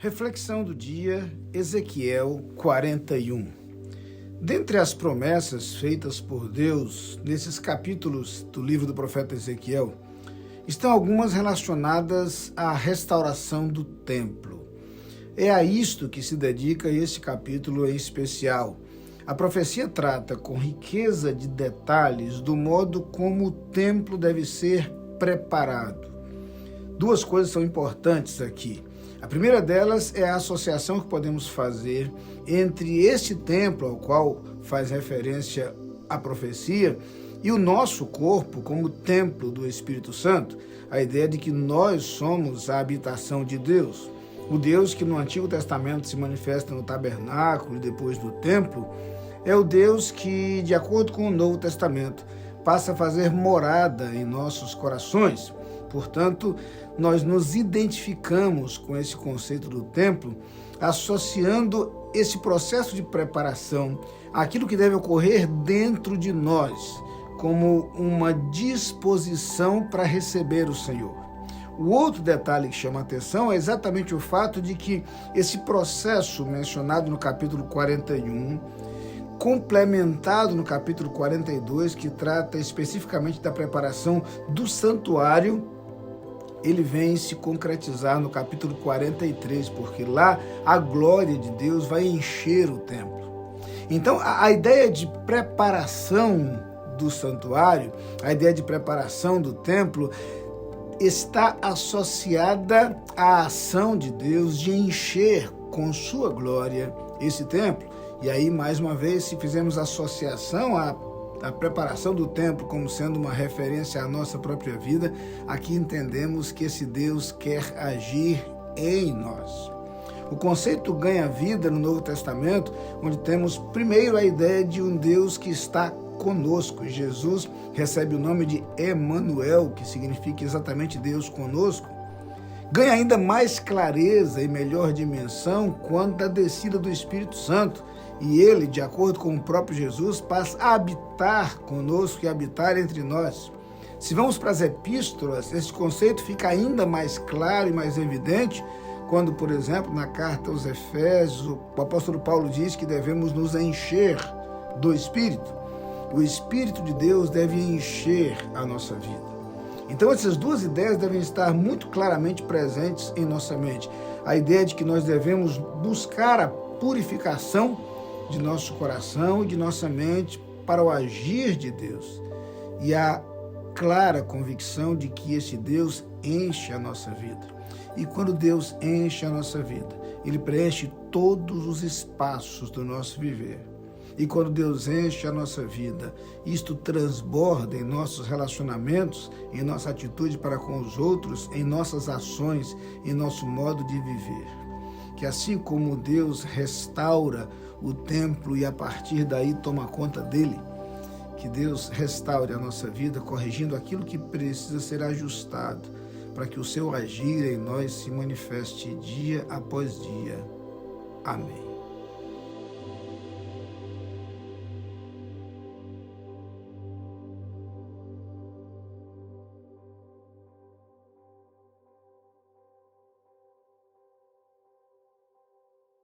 Reflexão do dia, Ezequiel 41. Dentre as promessas feitas por Deus nesses capítulos do livro do profeta Ezequiel, estão algumas relacionadas à restauração do templo. É a isto que se dedica esse capítulo em especial. A profecia trata com riqueza de detalhes do modo como o templo deve ser preparado. Duas coisas são importantes aqui. A primeira delas é a associação que podemos fazer entre este templo ao qual faz referência a profecia e o nosso corpo como templo do Espírito Santo. A ideia de que nós somos a habitação de Deus. O Deus que no Antigo Testamento se manifesta no tabernáculo e depois do templo, é o Deus que, de acordo com o Novo Testamento, passa a fazer morada em nossos corações. Portanto, nós nos identificamos com esse conceito do templo, associando esse processo de preparação àquilo que deve ocorrer dentro de nós, como uma disposição para receber o Senhor. O outro detalhe que chama a atenção é exatamente o fato de que esse processo mencionado no capítulo 41, complementado no capítulo 42, que trata especificamente da preparação do santuário, ele vem se concretizar no capítulo 43, porque lá a glória de Deus vai encher o templo. Então, a ideia de preparação do santuário, a ideia de preparação do templo, está associada à ação de Deus de encher com sua glória esse templo. E aí, mais uma vez, se fizermos associação à preparação do templo como sendo uma referência à nossa própria vida, aqui entendemos que esse Deus quer agir em nós. O conceito ganha vida no Novo Testamento, onde temos primeiro a ideia de um Deus que está conosco. Jesus recebe o nome de Emanuel, que significa exatamente Deus conosco. Ganha ainda mais clareza e melhor dimensão quando a descida do Espírito Santo, e ele, de acordo com o próprio Jesus, passa a habitar conosco e habitar entre nós. Se vamos para as epístolas, esse conceito fica ainda mais claro e mais evidente quando, por exemplo, na carta aos Efésios, o apóstolo Paulo diz que devemos nos encher do Espírito. O Espírito de Deus deve encher a nossa vida. Então, essas duas ideias devem estar muito claramente presentes em nossa mente. A ideia de que nós devemos buscar a purificação de nosso coração e de nossa mente para o agir de Deus. E a clara convicção de que esse Deus enche a nossa vida. E quando Deus enche a nossa vida, Ele preenche todos os espaços do nosso viver. E quando Deus enche a nossa vida, isto transborda em nossos relacionamentos, em nossa atitude para com os outros, em nossas ações, em nosso modo de viver. Que assim como Deus restaura o templo e a partir daí toma conta dele, que Deus restaure a nossa vida, corrigindo aquilo que precisa ser ajustado, para que o seu agir em nós se manifeste dia após dia. Amém.